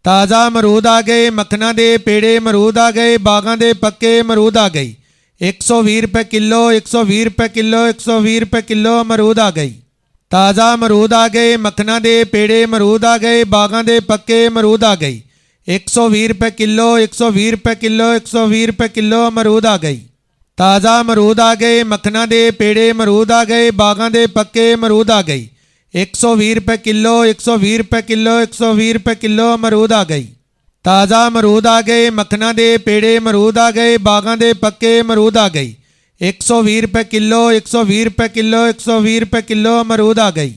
ताज़ा अमरूद आ गए, मखना दे पेड़े अमरूद आ गए, बागां दे पक्के अमरूद आ गई। 120 रुपये किलो, 120 रुपये किलो, 120 रुपये किलो अमरूद आ गई। ताज़ा अमरूद आ गए, मखना दे पेड़े अमरूद आ गए, बागां दे पक्के अमरूद आ गई। 120 रुपये किलो, 120 रुपये किलो, 120 रुपये किलो अमरूद आ गई। ताज़ा अमरूद आ गए, मखना दे पेड़े अमरूद आ गए, बागां दे पक्के अमरूद आ गई। 120 रुपये किलो, 120 रुपये किलो, 120 रुपये किलो अमरूद आ गई। ताज़ा अमरूद आ गए, मखना दे पेड़े अमरूद आ गए, बागां दे पक्के अमरूद आ गई। 120 रुपये किलो, 120 रुपये किलो, 120 रुपये किलो अमरूद आ गई।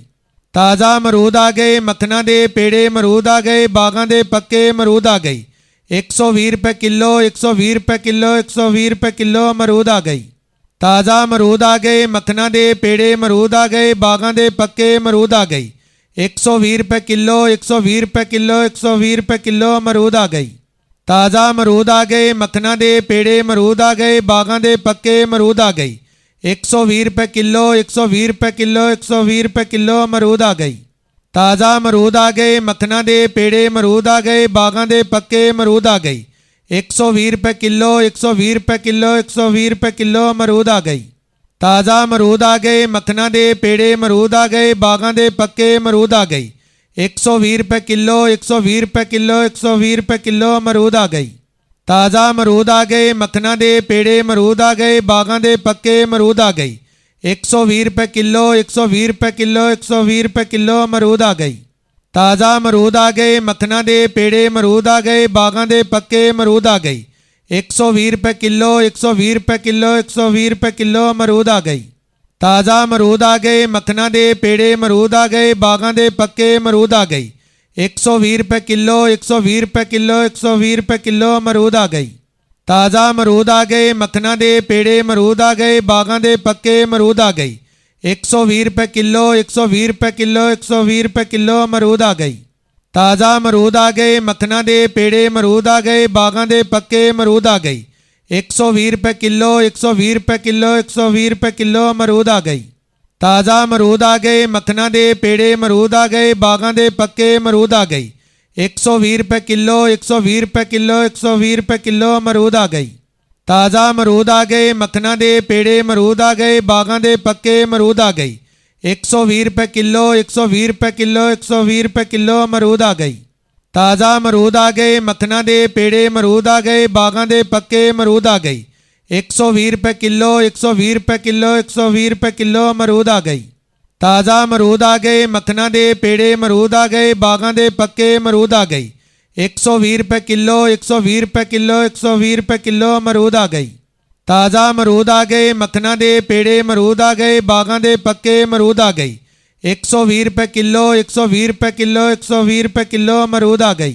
ताज़ा अमरूद आ गए, मखना दे पेड़े अमरूद आ गए, बागां दे पक्के अमरूद आ गई। 120 रुपये किलो, 120 रुपये किलो, 120 रुपये किलो अमरूद आ गई। ताज़ा अमरूद आ गए, मखना दे पेड़े अमरूद आ गए, बागां दे पक्के अमरूद आ गई। 120 रुपये किलो, 120 रुपये किलो, 120 रुपये किलो अमरूद आ गई। ताज़ा अमरूद आ गए, मखना दे पेड़े अमरूद आ गए, बागां दे पक्के अमरूद आ गई। 120 रुपये किलो, 120 रुपये किलो, 120 रुपये किलो अमरूद आ गई। ताज़ा अमरूद आ गए, मखना दे पेड़े अमरूद आ गए, बागां दे पक्के अमरूद आ गई। 120 रुपये किलो, 120 रुपये किलो, 120 रुपये किलो अमरूद आ गई। ताज़ा अमरूद आ गए, मखना दे पेड़े अमरूद आ गए, बागां दे पक्के अमरूद आ गई। 120 रुपये किलो, 120 रुपये किलो, 120 रुपये किलो अमरूद आ गई। ताज़ा अमरूद आ गए, मखना दे पेड़े अमरूद आ गए, बागां दे पक्के अमरूद आ गई। 120 रुपये किलो, 120 रुपये किलो, 120 रुपये किलो अमरूद आ गई। ताज़ा अमरूद आ गए, मखना दे पेड़े अमरूद आ गए, बागां दे पक्के अमरूद आ गई। 120 रुपये किलो, 120 रुपये किलो, 120 रुपये किलो अमरूद आ गई। ताज़ा अमरूद आ गए, मखना दे पेड़े अमरूद आ गए, बागां दे पक्के अमरूद आ गई। 120 रुपये किलो, 120 रुपये किलो, 120 रुपये किलो अमरूद आ गई। ताज़ा अमरूद आ गए, मखना दे पेड़े अमरूद आ गए, बागां दे पक्के अमरूद आ गई। 120 रुपये किलो, 120 रुपये किलो, 120 रुपये किलो अमरूद आ गई। ताज़ा अमरूद आ गए, मखना दे पेड़े अमरूद आ गए, बागां दे पक्के अमरूद आ गई। 120 रुपये किलो, 120 रुपये किलो, 120 रुपये किलो अमरूद आ गई। ताज़ा अमरूद आ गए, मखना दे पेड़े अमरूद आ गए, बागां दे पक्के अमरूद आ गई। 120 रुपये किलो, 120 रुपये किलो, 120 रुपये किलो अमरूद आ गई। ताज़ा अमरूद आ गए, मखना दे पेड़े अमरूद आ गए, बागां दे पक्के अमरूद आ गई। 120 रुपये किलो, 120 रुपये किलो, 120 रुपये किलो अमरूद आ गई। ताज़ा अमरूद आ गए, मखना दे पेड़े अमरूद आ गए, बागां दे पक्के अमरूद आ गई। 120 रुपये किलो, 120 रुपये किलो, 120 रुपये किलो अमरूद आ गई। ताज़ा अमरूद आ गए, मखना दे पेड़े अमरूद आ गए, बागां दे पक्के अमरूद आ गई। 120 रुपये किलो, 120 रुपये किलो, 120 रुपये किलो अमरूद आ गई। ताज़ा अमरूद आ गए, मखना दे पेड़े अमरूद आ गए, बागां दे पक्के अमरूद आ गई। 120 रुपये किलो, 120 रुपये किलो, 120 रुपये किलो अमरूद आ गई।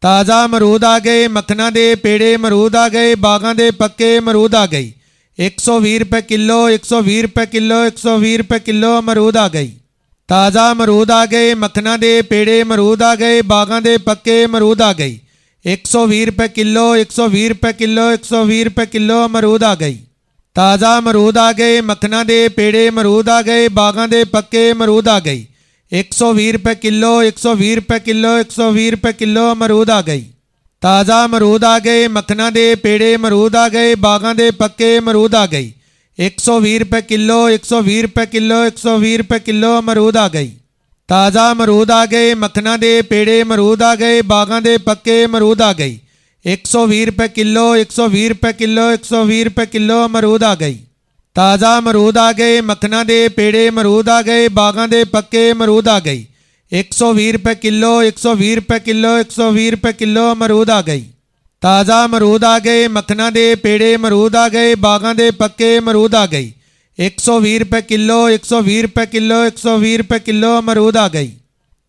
ताज़ा अमरूद आ गए, मखना दे पेड़े अमरूद आ गए, बागां दे पक्के अमरूद आ गई। 120 रुपये किलो, 120 रुपये किलो, 120 रुपये किलो अमरूद आ गई। ताज़ा अमरूद आ गए, मखना दे पेड़े अमरूद आ गए, बागां दे पक्के अमरूद आ गई। 120 रुपये किलो, 120 रुपये किलो, 120 रुपये किलो अमरूद आ गई। ताज़ा अमरूद आ गए, मखना दे पेड़े अमरूद आ गए, बागां दे पक्के अमरूद आ गई। 120 रुपये किलो, 120 रुपये किलो, 120 रुपये किलो अमरूद आ गई। ताज़ा अमरूद आ गए, मखना दे पेड़े अमरूद आ गए, बागां दे पक्के अमरूद आ गई। 120 रुपये किलो, 120 रुपये किलो, 120 रुपये किलो अमरूद आ गई। ताज़ा अमरूद आ गए, मखना दे पेड़े अमरूद आ गए, बागां दे पक्के अमरूद आ गई। 120 रुपये किलो, 120 रुपये किलो, 120 रुपये किलो अमरूद आ गई। ताज़ा अमरूद आ गए, मखना दे पेड़े अमरूद आ गए, बागां दे पक्के अमरूद आ गई। 120 रुपये किलो, 120 रुपये किलो, 120 रुपये किलो अमरूद आ गई। ताज़ा अमरूद आ गए, मखना दे पेड़े अमरूद आ गए, बागां दे पक्के अमरूद आ गई। 120 रुपये किलो, 120 रुपये किलो, 120 रुपये किलो अमरूद आ गई।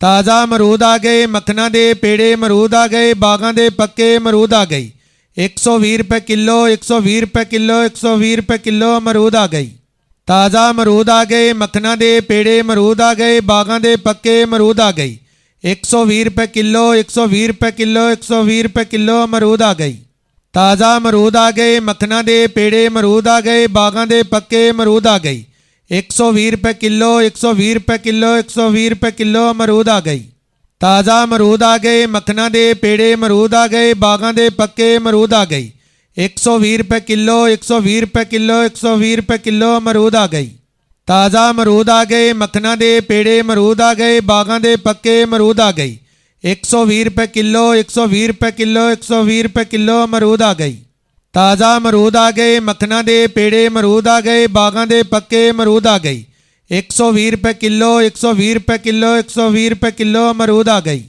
ताज़ा अमरूद आ गए, मखना दे पेड़े अमरूद आ गए, बागां दे पक्के अमरूद आ गई। 120 रुपये किलो, 120 रुपये किलो, 120 रुपये किलो अमरूद आ गई। ताज़ा अमरूद आ गए, मखना दे पेड़े अमरूद आ गए, बागां दे पक्के अमरूद आ गई। 120 रुपये किलो, 120 रुपये किलो, 120 रुपये किलो अमरूद आ गई। ताज़ा अमरूद आ गए, मखना दे पेड़े अमरूद आ गए, बागां दे पक्के अमरूद आ गई। 120 रुपये किलो, 120 रुपये किलो, 120 रुपये किलो अमरूद आ गई। ਤਾਜ਼ਾ ਅਮਰੂਦ ਆ ਗਏ, ਮੱਖਣਾਂ ਦੇ ਪੇੜੇ ਅਮਰੂਦ ਆ ਗਏ, ਬਾਗਾਂ ਦੇ ਪੱਕੇ ਅਮਰੂਦ ਆ ਗਈ। 120 ਰੁਪਏ ਕਿਲੋ, 120 ਰੁਪਏ ਕਿਲੋ, 120 ਰੁਪਏ ਕਿਲੋ ਅਮਰੂਦ ਆ ਗਈ। ਤਾਜ਼ਾ ਅਮਰੂਦ ਆ ਗਏ, ਮੱਖਣਾਂ ਦੇ ਪੇੜੇ ਅਮਰੂਦ ਆ ਗਏ, ਬਾਗਾਂ ਦੇ ਪੱਕੇ ਅਮਰੂਦ ਆ ਗਈ। 120 ਰੁਪਏ ਕਿਲੋ, 120 ਰੁਪਏ ਕਿਲੋ, 120 ਰੁਪਏ ਕਿਲੋ ਅਮਰੂਦ ਆ ਗਈ। ਤਾਜ਼ਾ ਅਮਰੂਦ ਆ ਗਏ, ਮੱਖਣਾਂ ਦੇ ਪੇੜੇ ਅਮਰੂਦ ਆ ਗਏ, ਬਾਗਾਂ ਦੇ ਪੱਕੇ ਅਮਰੂਦ ਆ ਗਈ। 120 ਰੁਪਏ ਕਿਲੋ, 120 ਰੁਪਏ ਕਿਲੋ, 120 ਰੁਪਏ ਕਿਲੋ ਅਮਰੂਦ ਆ ਗਈ।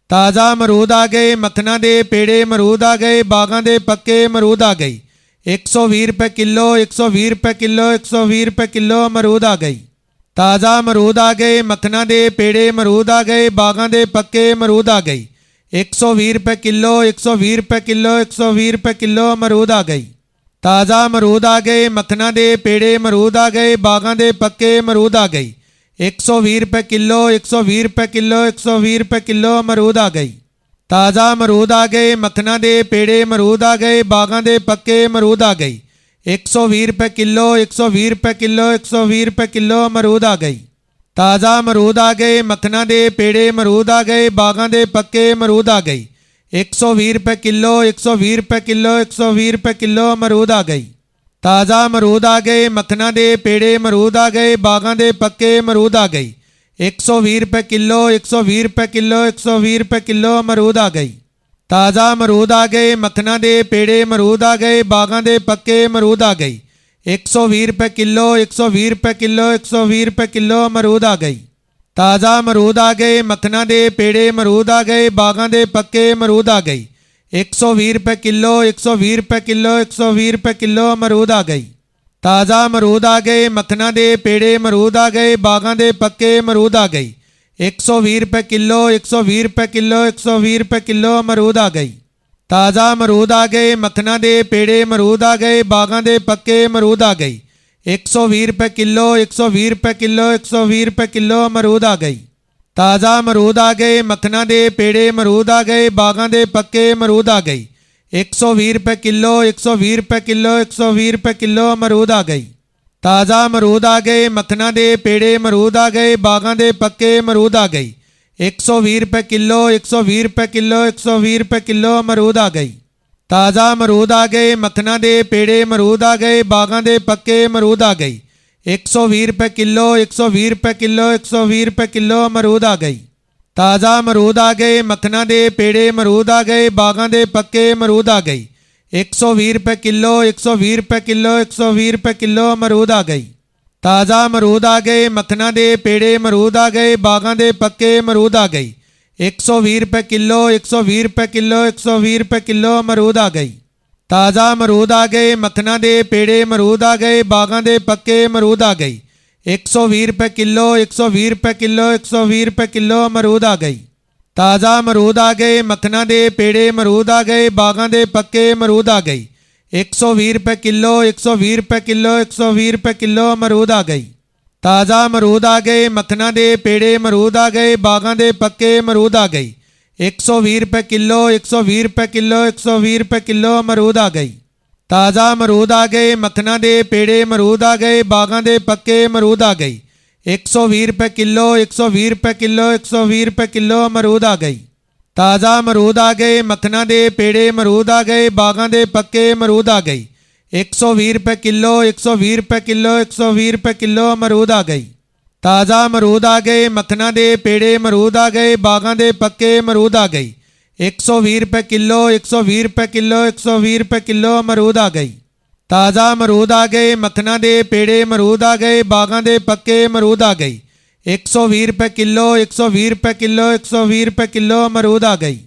ਤਾਜ਼ਾ ਅਮਰੂਦ ਆ ਗਏ, ਮੱਖਣਾਂ ਦੇ ਪੇੜੇ ਅਮਰੂਦ ਆ ਗਏ, ਬਾਗਾਂ ਦੇ ਪੱਕੇ ਅਮਰੂਦ ਆ ਗਈ। 120 ਰੁਪਏ ਕਿਲੋ, 120 ਰੁਪਏ ਕਿਲੋ, 120 ਰੁਪਏ ਕਿਲੋ ਅਮਰੂਦ ਆ ਗਈ। ਤਾਜ਼ਾ ਅਮਰੂਦ ਆ ਗਏ, ਮੱਖਣਾਂ ਦੇ ਪੇੜੇ ਅਮਰੂਦ ਆ ਗਏ, ਬਾਗਾਂ ਦੇ ਪੱਕੇ ਅਮਰੂਦ ਆ ਗਈ। 120 ਰੁਪਏ ਕਿਲੋ, 120 ਰੁਪਏ ਕਿਲੋ, 120 ਰੁਪਏ ਕਿਲੋ ਅਮਰੂਦ ਆ ਗਈ। ਤਾਜ਼ਾ ਅਮਰੂਦ ਆ ਗਏ, ਮੱਖਣਾਂ ਦੇ ਪੇੜੇ ਅਮਰੂਦ ਆ ਗਏ, ਬਾਗਾਂ ਦੇ ਪੱਕੇ ਅਮਰੂਦ ਆ ਗਈ। 120 ਰੁਪਏ ਕਿਲੋ, 120 ਰੁਪਏ ਕਿਲੋ, 120 ਰੁਪਏ ਕਿਲੋ ਅਮਰੂਦ ਆ ਗਈ। ਤਾਜ਼ਾ ਅਮਰੂਦ ਆ ਗਏ, ਮੱਖਣਾਂ ਦੇ ਪੇੜੇ ਅਮਰੂਦ ਆ ਗਏ, ਬਾਗਾਂ ਦੇ ਪੱਕੇ ਅਮਰੂਦ ਆ ਗਈ। 120 ਰੁਪਏ ਕਿਲੋ, 120 ਰੁਪਏ ਕਿਲੋ, 120 ਰੁਪਏ ਕਿਲੋ ਅਮਰੂਦ ਆ ਗਈ। ਤਾਜ਼ਾ ਅਮਰੂਦ ਆ ਗਏ, ਮੱਖਣਾਂ ਦੇ ਪੇੜੇ ਅਮਰੂਦ ਆ ਗਏ, ਬਾਗਾਂ ਦੇ ਪੱਕੇ ਅਮਰੂਦ ਆ ਗਈ। 120 ਰੁਪਏ ਕਿਲੋ, 120 ਰੁਪਏ ਕਿਲੋ, 120 ਰੁਪਏ ਕਿਲੋ ਅਮਰੂਦ ਆ ਗਈ। ਤਾਜ਼ਾ ਅਮਰੂਦ ਆ ਗਏ, ਮੱਖਣਾਂ ਦੇ ਪੇੜੇ ਅਮਰੂਦ ਆ ਗਏ, ਬਾਗਾਂ ਦੇ ਪੱਕੇ ਅਮਰੂਦ ਆ ਗਈ। 120 ਰੁਪਏ ਕਿਲੋ, 120 ਰੁਪਏ ਕਿਲੋ, 120 ਰੁਪਏ ਕਿਲੋ ਅਮਰੂਦ ਆ ਗਈ। ਤਾਜ਼ਾ ਅਮਰੂਦ ਆ ਗਏ, ਮੱਖਣਾਂ ਦੇ ਪੇੜੇ ਅਮਰੂਦ ਆ ਗਏ, ਬਾਗਾਂ ਦੇ ਪੱਕੇ ਅਮਰੂਦ ਆ ਗਈ। 120 ਰੁਪਏ ਕਿਲੋ, 120 ਰੁਪਏ ਕਿਲੋ, 120 ਰੁਪਏ ਕਿਲੋ ਅਮਰੂਦ ਆ ਗਈ। ਤਾਜ਼ਾ ਅਮਰੂਦ ਆ ਗਏ, ਮੱਖਣਾਂ ਦੇ ਪੇੜੇ ਅਮਰੂਦ ਆ ਗਏ, ਬਾਗਾਂ ਦੇ ਪੱਕੇ ਅਮਰੂਦ ਆ ਗਈ। 120 ਰੁਪਏ ਕਿਲੋ, 120 ਰੁਪਏ ਕਿਲੋ, 120 ਰੁਪਏ ਕਿਲੋ ਅਮਰੂਦ ਆ ਗਈ। ਤਾਜ਼ਾ ਅਮਰੂਦ ਆ ਗਏ, ਮੱਖਣਾਂ ਦੇ ਪੇੜੇ ਅਮਰੂਦ ਆ ਗਏ, ਬਾਗਾਂ ਦੇ ਪੱਕੇ ਅਮਰੂਦ ਆ ਗਈ। 120 ਰੁਪਏ ਕਿਲੋ, 120 ਰੁਪਏ ਕਿਲੋ, 120 ਰੁਪਏ ਕਿਲੋ ਅਮਰੂਦ ਆ ਗਈ। ਤਾਜ਼ਾ ਅਮਰੂਦ ਆ ਗਏ, ਮੱਖਣਾਂ ਦੇ ਪੇੜੇ ਅਮਰੂਦ ਆ ਗਏ, ਬਾਗਾਂ ਦੇ ਪੱਕੇ ਅਮਰੂਦ ਆ ਗਈ। 120 ਰੁਪਏ ਕਿਲੋ, 120 ਰੁਪਏ ਕਿਲੋ, 120 ਰੁਪਏ ਕਿਲੋ ਅਮਰੂਦ ਆ ਗਈ। ਤਾਜ਼ਾ ਅਮਰੂਦ ਆ ਗਏ, ਮੱਖਣਾਂ ਦੇ ਪੇੜੇ ਅਮਰੂਦ ਆ ਗਏ, ਬਾਗਾਂ ਦੇ ਪੱਕੇ ਅਮਰੂਦ ਆ ਗਈ। 120 ਰੁਪਏ ਕਿਲੋ, 120 ਰੁਪਏ ਕਿਲੋ, 120 ਰੁਪਏ ਕਿਲੋ ਅਮਰੂਦ ਆ ਗਈ। ਤਾਜ਼ਾ ਅਮਰੂਦ ਆ ਗਏ, ਮੱਖਣਾਂ ਦੇ ਪੇੜੇ ਅਮਰੂਦ ਆ ਗਏ, ਬਾਗਾਂ ਦੇ ਪੱਕੇ ਅਮਰੂਦ ਆ ਗਈ। 120 ਰੁਪਏ ਕਿਲੋ, 120 ਰੁਪਏ ਕਿਲੋ, 120 ਰੁਪਏ ਕਿਲੋ ਅਮਰੂਦ ਆ ਗਈ। ਤਾਜ਼ਾ ਅਮਰੂਦ ਆ ਗਏ, ਮੱਖਣਾਂ ਦੇ ਪੇੜੇ ਅਮਰੂਦ ਆ ਗਏ, ਬਾਗਾਂ ਦੇ ਪੱਕੇ ਅਮਰੂਦ ਆ ਗਈ। 120 ਰੁਪਏ ਕਿਲੋ, 120 ਰੁਪਏ ਕਿਲੋ, 120 ਰੁਪਏ ਕਿਲੋ ਅਮਰੂਦ ਆ ਗਈ। ਤਾਜ਼ਾ ਅਮਰੂਦ ਆ ਗਏ, ਮੱਖਣਾਂ ਦੇ ਪੇੜੇ ਅਮਰੂਦ ਆ ਗਏ, ਬਾਗਾਂ ਦੇ ਪੱਕੇ ਅਮਰੂਦ ਆ ਗਈ। 120 ਰੁਪਏ ਕਿਲੋ, 120 ਰੁਪਏ ਕਿਲੋ, 120 ਰੁਪਏ ਕਿਲੋ ਅਮਰੂਦ ਆ ਗਈ। ਤਾਜ਼ਾ ਅਮਰੂਦ ਆ ਗਏ, ਮੱਖਣਾਂ ਦੇ ਪੇੜੇ ਅਮਰੂਦ ਆ ਗਏ, ਬਾਗਾਂ ਦੇ ਪੱਕੇ ਅਮਰੂਦ ਆ ਗਈ। 120 ਰੁਪਏ ਕਿਲੋ, 120 ਰੁਪਏ ਕਿਲੋ, 120 ਰੁਪਏ ਕਿਲੋ ਅਮਰੂਦ ਆ ਗਈ। ਤਾਜ਼ਾ ਅਮਰੂਦ ਆ ਗਏ, ਮੱਖਣਾਂ ਦੇ ਪੇੜੇ ਅਮਰੂਦ ਆ ਗਏ, ਬਾਗਾਂ ਦੇ ਪੱਕੇ ਅਮਰੂਦ ਆ ਗਈ। 120 ਰੁਪਏ ਕਿਲੋ, 120 ਰੁਪਏ ਕਿਲੋ, 120 ਰੁਪਏ ਕਿਲੋ ਅਮਰੂਦ ਆ ਗਈ। ਤਾਜ਼ਾ ਅਮਰੂਦ ਆ ਗਏ, ਮੱਖਣਾਂ ਦੇ ਪੇੜੇ ਅਮਰੂਦ ਆ ਗਏ, ਬਾਗਾਂ ਦੇ ਪੱਕੇ ਅਮਰੂਦ ਆ ਗਈ। 120 ਰੁਪਏ ਕਿਲੋ, 120 ਰੁਪਏ ਕਿਲੋ, 120 ਰੁਪਏ ਕਿਲੋ ਅਮਰੂਦ ਆ ਗਈ। ਤਾਜ਼ਾ ਅਮਰੂਦ ਆ ਗਏ, ਮੱਖਣਾਂ ਦੇ ਪੇੜੇ ਅਮਰੂਦ ਆ ਗਏ, ਬਾਗਾਂ ਦੇ ਪੱਕੇ ਅਮਰੂਦ ਆ ਗਈ। 120 ਰੁਪਏ ਕਿਲੋ, 120 ਰੁਪਏ ਕਿਲੋ, 120 ਰੁਪਏ ਕਿਲੋ ਅਮਰੂਦ ਆ ਗਈ। ਤਾਜ਼ਾ ਅਮਰੂਦ ਆ ਗਏ, ਮੱਖਣਾਂ ਦੇ ਪੇੜੇ ਅਮਰੂਦ ਆ ਗਏ, ਬਾਗਾਂ ਦੇ ਪੱਕੇ ਅਮਰੂਦ ਆ ਗਈ। 120 ਰੁਪਏ ਕਿਲੋ, 120 ਰੁਪਏ ਕਿਲੋ, 120 ਰੁਪਏ ਕਿਲੋ ਅਮਰੂਦ ਆ ਗਈ। ਤਾਜ਼ਾ ਅਮਰੂਦ ਆ ਗਏ, ਮੱਖਣਾਂ ਦੇ ਪੇੜੇ ਅਮਰੂਦ ਆ ਗਏ, ਬਾਗਾਂ ਦੇ ਪੱਕੇ ਅਮਰੂਦ ਆ ਗਈ। 120 ਰੁਪਏ ਕਿਲੋ, 120 ਰੁਪਏ ਕਿਲੋ, 120 ਰੁਪਏ ਕਿਲੋ ਅਮਰੂਦ ਆ ਗਈ। ਤਾਜ਼ਾ ਅਮਰੂਦ ਆ ਗਏ, ਮੱਖਣਾਂ ਦੇ ਪੇੜੇ ਅਮਰੂਦ ਆ ਗਏ, ਬਾਗਾਂ ਦੇ ਪੱਕੇ ਅਮਰੂਦ ਆ ਗਈ। 120 ਰੁਪਏ ਕਿਲੋ, 120 ਰੁਪਏ ਕਿਲੋ, 120 ਰੁਪਏ ਕਿਲੋ ਅਮਰੂਦ ਆ ਗਈ। ਤਾਜ਼ਾ ਅਮਰੂਦ ਆ ਗਏ, ਮੱਖਣਾਂ ਦੇ ਪੇੜੇ ਅਮਰੂਦ ਆ ਗਏ, ਬਾਗਾਂ ਦੇ ਪੱਕੇ ਅਮਰੂਦ ਆ ਗਈ। 120 ਰੁਪਏ ਕਿਲੋ, 120 ਰੁਪਏ ਕਿਲੋ, 120 ਰੁਪਏ ਕਿਲੋ ਅਮਰੂਦ ਆ ਗਈ।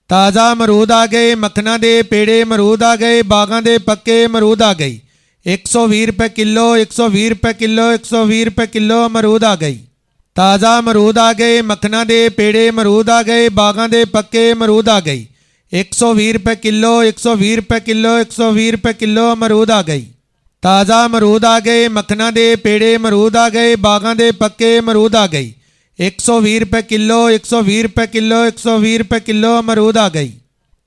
ਤਾਜ਼ਾ ਅਮਰੂਦ ਆ ਗਏ, ਮੱਖਣਾਂ ਦੇ ਪੇੜੇ ਅਮਰੂਦ ਆ ਗਏ, ਬਾਗਾਂ ਦੇ ਪੱਕੇ ਅਮਰੂਦ ਆ ਗਈ। 120 ਰੁਪਏ ਕਿਲੋ, 120 ਰੁਪਏ ਕਿਲੋ, 120 ਰੁਪਏ ਕਿਲੋ ਅਮਰੂਦ ਆ ਗਈ। ਤਾਜ਼ਾ ਅਮਰੂਦ ਆ ਗਏ, ਮੱਖਣਾਂ ਦੇ ਪੇੜੇ ਅਮਰੂਦ ਆ ਗਏ, ਬਾਗਾਂ ਦੇ ਪੱਕੇ ਅਮਰੂਦ ਆ ਗਈ। 120 ਰੁਪਏ ਕਿਲੋ, 120 ਰੁਪਏ ਕਿਲੋ, 120 ਰੁਪਏ ਕਿਲੋ ਅਮਰੂਦ ਆ ਗਈ। ਤਾਜ਼ਾ ਅਮਰੂਦ ਆ ਗਏ, ਮੱਖਣਾਂ ਦੇ ਪੇੜੇ ਅਮਰੂਦ ਆ ਗਏ, ਬਾਗਾਂ ਦੇ ਪੱਕੇ ਅਮਰੂਦ ਆ ਗਈ। 120 ਰੁਪਏ ਕਿਲੋ, 120 ਰੁਪਏ ਕਿਲੋ, 120 ਰੁਪਏ ਕਿਲੋ ਅਮਰੂਦ ਆ ਗਈ।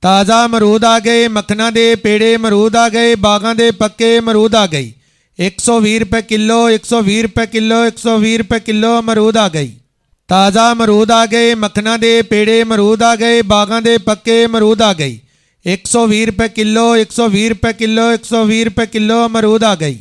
ਤਾਜ਼ਾ ਅਮਰੂਦ ਆ ਗਏ, ਮੱਖਣਾਂ ਦੇ ਪੇੜੇ ਅਮਰੂਦ ਆ ਗਏ, ਬਾਗਾਂ ਦੇ ਪੱਕੇ ਅਮਰੂਦ ਆ ਗਈ। 120 ਰੁਪਏ ਕਿਲੋ, 120 ਰੁਪਏ ਕਿਲੋ, 120 ਰੁਪਏ ਕਿਲੋ ਅਮਰੂਦ ਆ ਗਈ। ਤਾਜ਼ਾ ਅਮਰੂਦ ਆ ਗਏ, ਮੱਖਣਾਂ ਦੇ ਪੇੜੇ ਅਮਰੂਦ ਆ ਗਏ, ਬਾਗਾਂ ਦੇ ਪੱਕੇ ਅਮਰੂਦ ਆ ਗਈ। 120 ਰੁਪਏ ਕਿਲੋ, 120 ਰੁਪਏ ਕਿਲੋ, 120 ਰੁਪਏ ਕਿਲੋ ਅਮਰੂਦ ਆ ਗਈ।